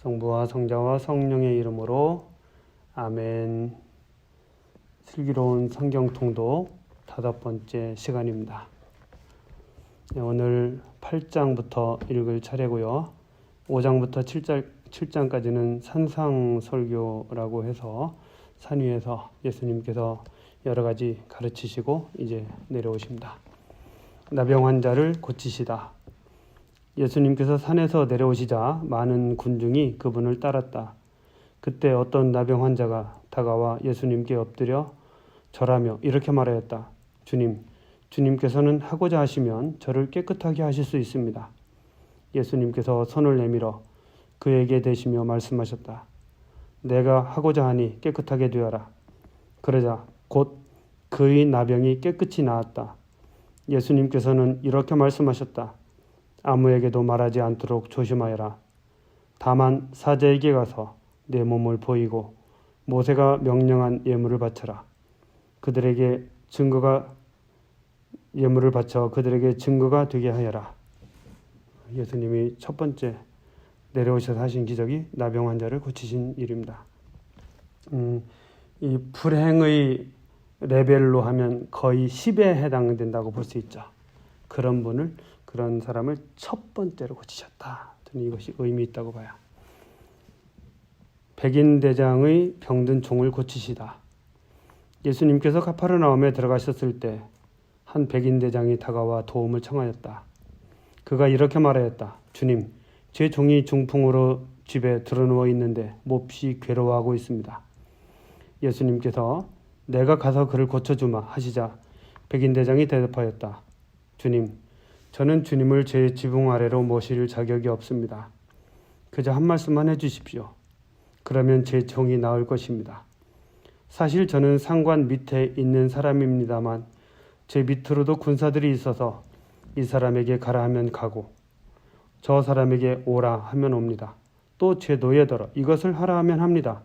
성부와 성자와 성령의 이름으로 아멘. 슬기로운 성경 통독 5번째 시간입니다. 오늘 8장부터 읽을 차례고요. 5장부터 7장까지는 산상설교라고 해서 산 위에서 예수님께서 여러 가지 가르치시고 이제 내려오십니다. 나병 환자를 고치시다. 예수님께서 산에서 내려오시자 많은 군중이 그분을 따랐다. 그때 어떤 나병 환자가 다가와 예수님께 엎드려 절하며 이렇게 말하였다. 주님께서는 하고자 하시면 저를 깨끗하게 하실 수 있습니다. 예수님께서 손을 내밀어 그에게 대시며 말씀하셨다. 내가 하고자 하니 깨끗하게 되어라. 그러자 곧 그의 나병이 깨끗이 나았다. 예수님께서는 이렇게 말씀하셨다. 아무에게도 말하지 않도록 조심하여라. 다만 사자에게 가서 내 몸을 보이고 모세가 명령한 예물을 바쳐라. 예물을 바쳐 그들에게 증거가 되게 하여라. 예수님이 첫 번째 내려오셔서 하신 기적이 나병 환자를 고치신 일입니다. 이 불행의 레벨로 하면 거의 10에 해당된다고 볼 수 있죠. 그런 사람을 첫 번째로 고치셨다. 저는 이것이 의미 있다고 봐요. 백인 대장의 병든 종을 고치시다. 예수님께서 가파르나움에 들어가셨을 때 한 백인 대장이 다가와 도움을 청하였다. 그가 이렇게 말하였다. 주님, 제 종이 중풍으로 집에 드러누워 있는데 몹시 괴로워하고 있습니다. 예수님께서 내가 가서 그를 고쳐주마 하시자 백인 대장이 대답하였다. 주님, 저는 주님을 제 지붕 아래로 모실 자격이 없습니다. 그저 한 말씀만 해주십시오. 그러면 제 종이 나을 것입니다. 사실 저는 상관 밑에 있는 사람입니다만 제 밑으로도 군사들이 있어서 이 사람에게 가라 하면 가고 저 사람에게 오라 하면 옵니다. 또 제 노예더러 이것을 하라 하면 합니다.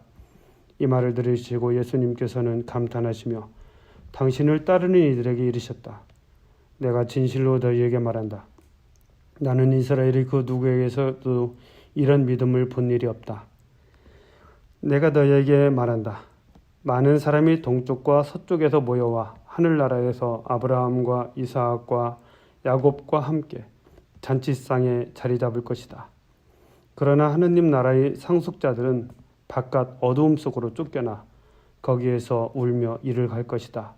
이 말을 들으시고 예수님께서는 감탄하시며 당신을 따르는 이들에게 이르셨다. 내가 진실로 너희에게 말한다. 나는 이스라엘의 그 누구에게서도 이런 믿음을 본 일이 없다. 내가 너희에게 말한다. 많은 사람이 동쪽과 서쪽에서 모여와 하늘나라에서 아브라함과 이삭과 야곱과 함께 잔치상에 자리 잡을 것이다. 그러나 하느님 나라의 상속자들은 바깥 어두움 속으로 쫓겨나 거기에서 울며 이를 갈 것이다.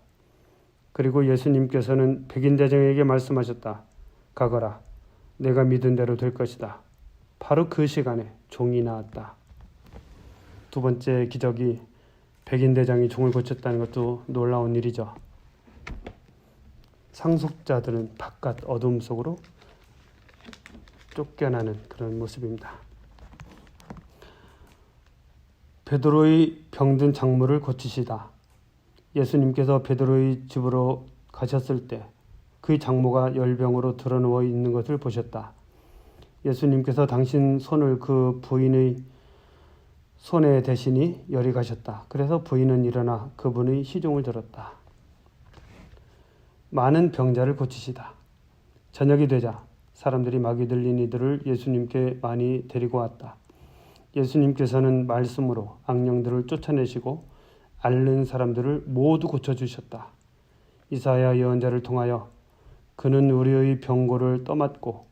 그리고 예수님께서는 백인 대장에게 말씀하셨다. 가거라. 내가 믿은 대로 될 것이다. 바로 그 시간에 종이 나았다. 두 번째 기적이 백인 대장이 종을 고쳤다는 것도 놀라운 일이죠. 상속자들은 바깥 어둠 속으로 쫓겨나는 그런 모습입니다. 베드로의 병든 장모를 고치시다. 예수님께서 베드로의 집으로 가셨을 때 그의 장모가 열병으로 드러누워 있는 것을 보셨다. 예수님께서 당신 손을 그 부인의 손에 대시니 열이 가셨다. 그래서 부인은 일어나 그분의 시종을 들었다. 많은 병자를 고치시다. 저녁이 되자 사람들이 막이 들린 이들을 예수님께 많이 데리고 왔다. 예수님께서는 말씀으로 악령들을 쫓아내시고 앓는 사람들을 모두 고쳐주셨다. 이사야 예언자를 통하여 그는 우리의 병고를 떠맡고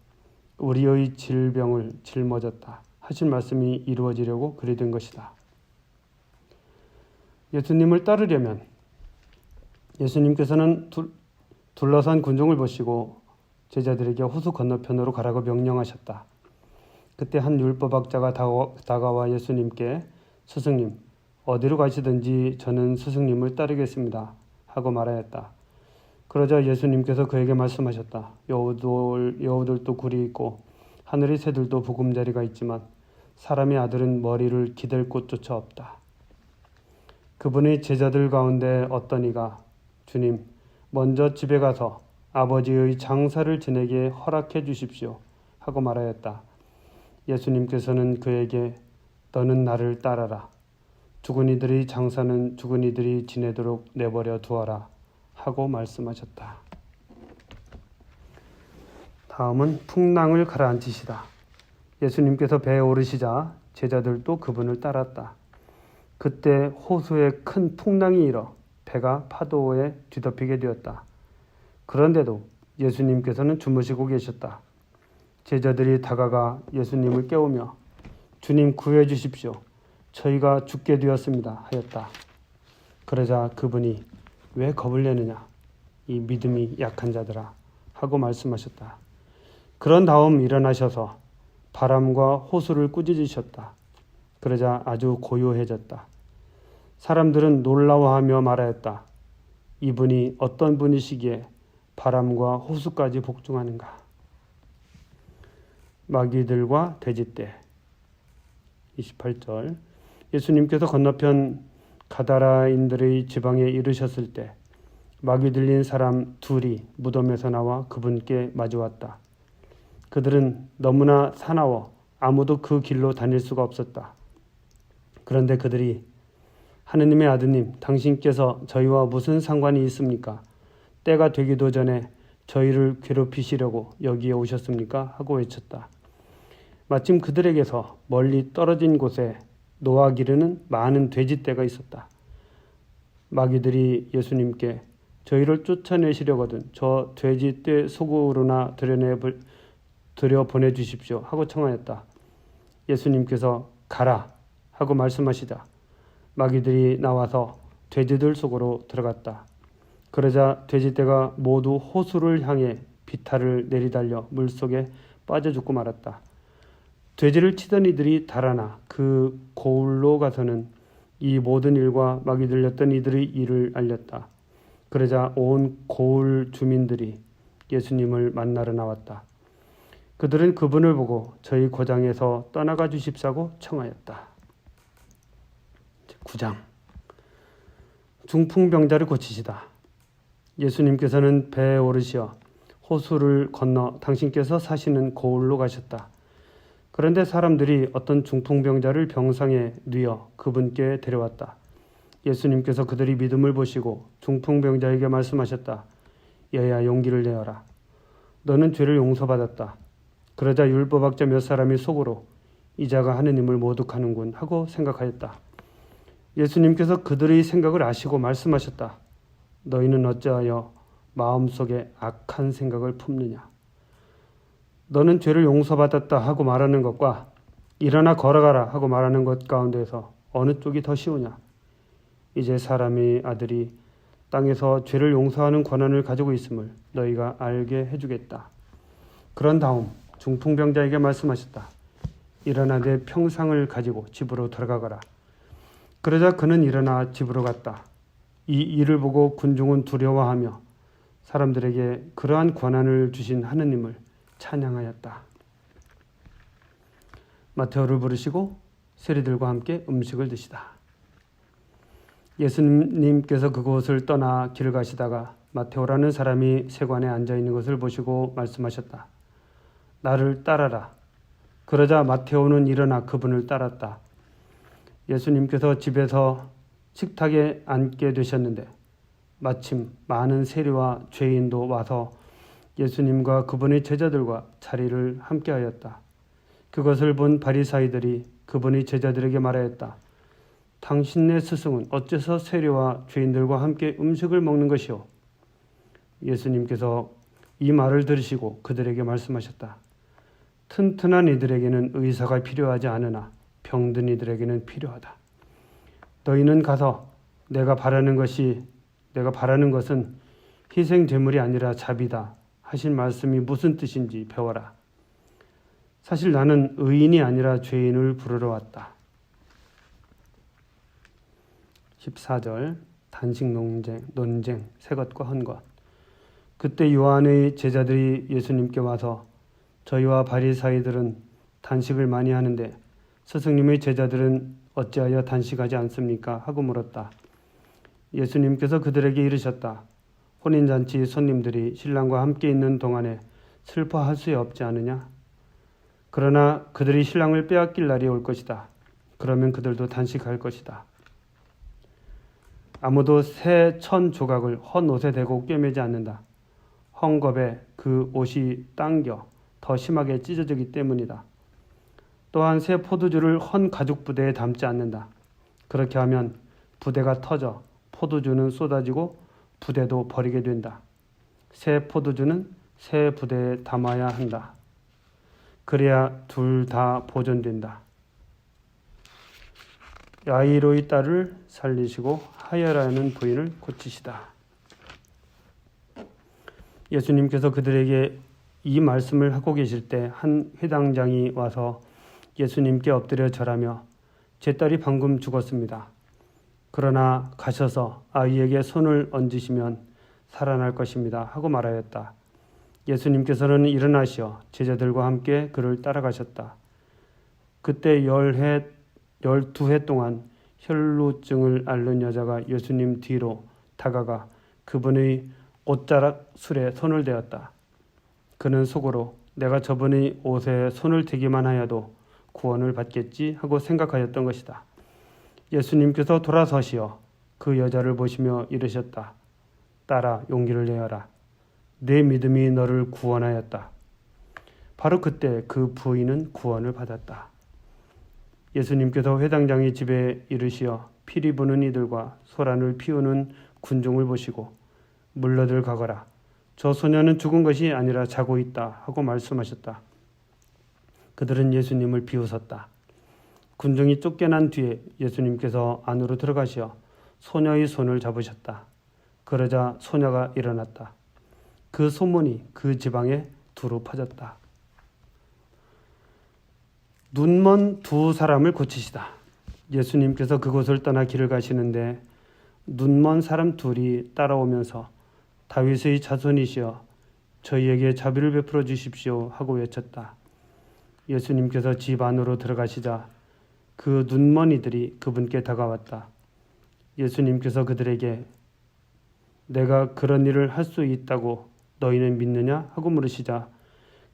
우리의 질병을 짊어졌다 하신 말씀이 이루어지려고 그리 된 것이다. 예수님을 따르려면 예수님께서는 둘러싼 군중을 보시고 제자들에게 호수 건너편으로 가라고 명령하셨다. 그때 한 율법학자가 다가와 예수님께 스승님, 어디로 가시든지 저는 스승님을 따르겠습니다 하고 말하였다. 그러자 예수님께서 그에게 말씀하셨다. 여우들도 굴이 있고 하늘의 새들도 보금자리가 있지만 사람의 아들은 머리를 기댈 곳조차 없다. 그분의 제자들 가운데 어떤 이가 주님, 먼저 집에 가서 아버지의 장사를 지내게 허락해 주십시오 하고 말하였다. 예수님께서는 그에게 너는 나를 따라라. 죽은 이들의 장사는 죽은 이들이 지내도록 내버려 두어라 하고 말씀하셨다. 다음은 풍랑을 가라앉히시다. 예수님께서 배에 오르시자 제자들도 그분을 따랐다. 그때 호수에 큰 풍랑이 일어 배가 파도에 뒤덮이게 되었다. 그런데도 예수님께서는 주무시고 계셨다. 제자들이 다가가 예수님을 깨우며 주님 구해 주십시오. 저희가 죽게 되었습니다 하였다. 그러자 그분이 왜 겁을 내느냐? 이 믿음이 약한 자들아 하고 말씀하셨다. 그런 다음 일어나셔서 바람과 호수를 꾸짖으셨다. 그러자 아주 고요해졌다. 사람들은 놀라워하며 말하였다. 이분이 어떤 분이시기에 바람과 호수까지 복종하는가? 마귀들과 돼지떼 28절. 예수님께서 건너편 가다라인들의 지방에 이르셨을 때 마귀 들린 사람 둘이 무덤에서 나와 그분께 마주왔다. 그들은 너무나 사나워 아무도 그 길로 다닐 수가 없었다. 그런데 그들이 하느님의 아드님, 당신께서 저희와 무슨 상관이 있습니까? 때가 되기도 전에 저희를 괴롭히시려고 여기에 오셨습니까? 하고 외쳤다. 마침 그들에게서 멀리 떨어진 곳에 노아 기르는 많은 돼지떼가 있었다. 마귀들이 예수님께 저희를 쫓아내시려거든 저 돼지떼 속으로나 들여보내주십시오 하고 청하였다. 예수님께서 가라 하고 말씀하시자 마귀들이 나와서 돼지들 속으로 들어갔다. 그러자 돼지떼가 모두 호수를 향해 비탈을 내리달려 물속에 빠져 죽고 말았다. 돼지를 치던 이들이 달아나 그 고을로 가서는 이 모든 일과 마귀 들렸던 이들의 일을 알렸다. 그러자 온 고을 주민들이 예수님을 만나러 나왔다. 그들은 그분을 보고 저희 고장에서 떠나가 주십사고 청하였다. 9장. 중풍병자를 고치시다. 예수님께서는 배에 오르시어 호수를 건너 당신께서 사시는 고을로 가셨다. 그런데 사람들이 어떤 중풍병자를 병상에 뉘어 그분께 데려왔다. 예수님께서 그들이 믿음을 보시고 중풍병자에게 말씀하셨다. 여야 용기를 내어라. 너는 죄를 용서받았다. 그러자 율법학자 몇 사람이 속으로 이 자가 하느님을 모독하는군 하고 생각하였다. 예수님께서 그들의 생각을 아시고 말씀하셨다. 너희는 어찌하여 마음속에 악한 생각을 품느냐. 너는 죄를 용서받았다 하고 말하는 것과 일어나 걸어가라 하고 말하는 것 가운데서 어느 쪽이 더 쉬우냐. 이제 사람의 아들이 땅에서 죄를 용서하는 권한을 가지고 있음을 너희가 알게 해주겠다. 그런 다음 중풍병자에게 말씀하셨다. 일어나 내 평상을 가지고 집으로 들어가거라. 그러자 그는 일어나 집으로 갔다. 이 일을 보고 군중은 두려워하며 사람들에게 그러한 권한을 주신 하느님을 찬양하였다. 마테오를 부르시고 세리들과 함께 음식을 드시다. 예수님께서 그곳을 떠나 길을 가시다가 마테오라는 사람이 세관에 앉아 있는 것을 보시고 말씀하셨다. 나를 따라라. 그러자 마테오는 일어나 그분을 따랐다. 예수님께서 집에서 식탁에 앉게 되셨는데 마침 많은 세리와 죄인도 와서 예수님과 그분의 제자들과 자리를 함께하였다. 그것을 본 바리사이들이 그분의 제자들에게 말하였다. 당신네 스승은 어째서 세리와 죄인들과 함께 음식을 먹는 것이오? 예수님께서 이 말을 들으시고 그들에게 말씀하셨다. 튼튼한 이들에게는 의사가 필요하지 않으나 병든 이들에게는 필요하다. 너희는 가서 내가 바라는 것은 희생 제물이 아니라 자비다 하신 말씀이 무슨 뜻인지 배워라. 사실 나는 의인이 아니라 죄인을 부르러 왔다. 14절. 단식 논쟁 새것과 헌것. 그때 요한의 제자들이 예수님께 와서 저희와 바리사이들은 단식을 많이 하는데 스승님의 제자들은 어찌하여 단식하지 않습니까? 하고 물었다. 예수님께서 그들에게 이르셨다. 혼인잔치 손님들이 신랑과 함께 있는 동안에 슬퍼할 수 없지 않으냐? 그러나 그들이 신랑을 빼앗길 날이 올 것이다. 그러면 그들도 단식할 것이다. 아무도 새 천 조각을 헌 옷에 대고 꿰매지 않는다. 헝겊에 그 옷이 당겨 더 심하게 찢어지기 때문이다. 또한 새 포도주를 헌 가죽 부대에 담지 않는다. 그렇게 하면 부대가 터져 포도주는 쏟아지고 부대도 버리게 된다. 새 포도주는 새 부대에 담아야 한다. 그래야 둘 다 보존된다. 야이로의 딸을 살리시고 하여라는 부인을 고치시다. 예수님께서 그들에게 이 말씀을 하고 계실 때 한 회당장이 와서 예수님께 엎드려 절하며 제 딸이 방금 죽었습니다. 그러나 가셔서 아이에게 손을 얹으시면 살아날 것입니다. 하고 말하였다. 예수님께서는 일어나시어 제자들과 함께 그를 따라가셨다. 그때 12해 동안 혈루증을 앓는 여자가 예수님 뒤로 다가가 그분의 옷자락 술에 손을 대었다. 그는 속으로 내가 저분의 옷에 손을 대기만 하여도 구원을 받겠지 하고 생각하였던 것이다. 예수님께서 돌아서시어 그 여자를 보시며 이르셨다. 딸아, 용기를 내어라. 내 믿음이 너를 구원하였다. 바로 그때 그 부인은 구원을 받았다. 예수님께서 회당장의 집에 이르시어 피리 부는 이들과 소란을 피우는 군중을 보시고 물러들 가거라. 저 소녀는 죽은 것이 아니라 자고 있다 하고 말씀하셨다. 그들은 예수님을 비웃었다. 군중이 쫓겨난 뒤에 예수님께서 안으로 들어가시어 소녀의 손을 잡으셨다. 그러자 소녀가 일어났다. 그 소문이 그 지방에 두루 퍼졌다. 눈먼 두 사람을 고치시다. 예수님께서 그곳을 떠나 길을 가시는데 눈먼 사람 둘이 따라오면서 다윗의 자손이시여 저희에게 자비를 베풀어 주십시오 하고 외쳤다. 예수님께서 집 안으로 들어가시자 그 눈먼 이들이 그분께 다가왔다. 예수님께서 그들에게 내가 그런 일을 할 수 있다고 너희는 믿느냐 하고 물으시자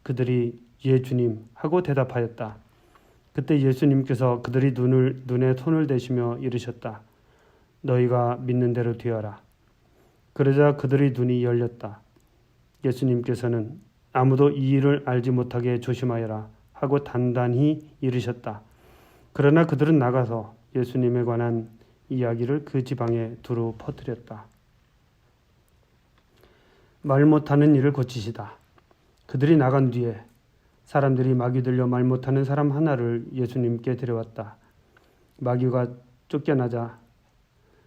그들이 예 주님 하고 대답하였다. 그때 예수님께서 그들이 눈에 손을 대시며 이르셨다. 너희가 믿는 대로 되어라. 그러자 그들의 눈이 열렸다. 예수님께서는 아무도 이 일을 알지 못하게 조심하여라 하고 단단히 이르셨다. 그러나 그들은 나가서 예수님에 관한 이야기를 그 지방에 두루 퍼뜨렸다. 말 못하는 일을 고치시다. 그들이 나간 뒤에 사람들이 마귀 들려 말 못하는 사람 하나를 예수님께 데려왔다. 마귀가 쫓겨나자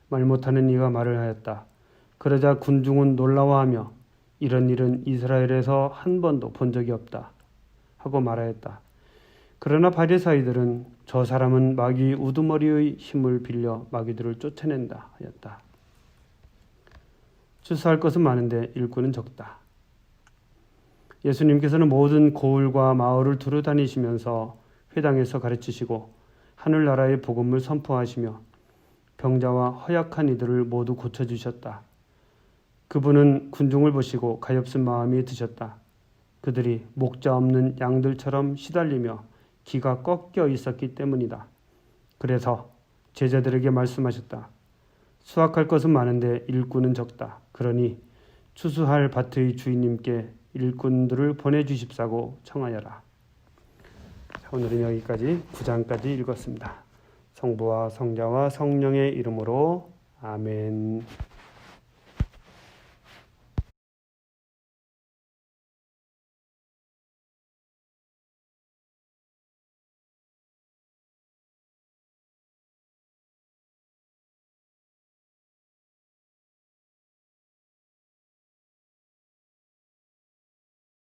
말 못하는 이가 말을 하였다. 그러자 군중은 놀라워하며 이런 일은 이스라엘에서 한 번도 본 적이 없다 하고 말하였다. 그러나 바리사이들은 저 사람은 마귀 우두머리의 힘을 빌려 마귀들을 쫓아낸다 하였다. 추수할 것은 많은데 일꾼은 적다. 예수님께서는 모든 고을과 마을을 두루 다니시면서 회당에서 가르치시고 하늘나라의 복음을 선포하시며 병자와 허약한 이들을 모두 고쳐주셨다. 그분은 군중을 보시고 가엾은 마음이 드셨다. 그들이 목자 없는 양들처럼 시달리며 기가 꺾여 있었기 때문이다. 그래서 제자들에게 말씀하셨다. 수확할 것은 많은데 일꾼은 적다. 그러니 추수할 밭의 주인님께 일꾼들을 보내주십사고 청하여라. 오늘은 여기까지 9장까지 읽었습니다. 성부와 성자와 성령의 이름으로 아멘.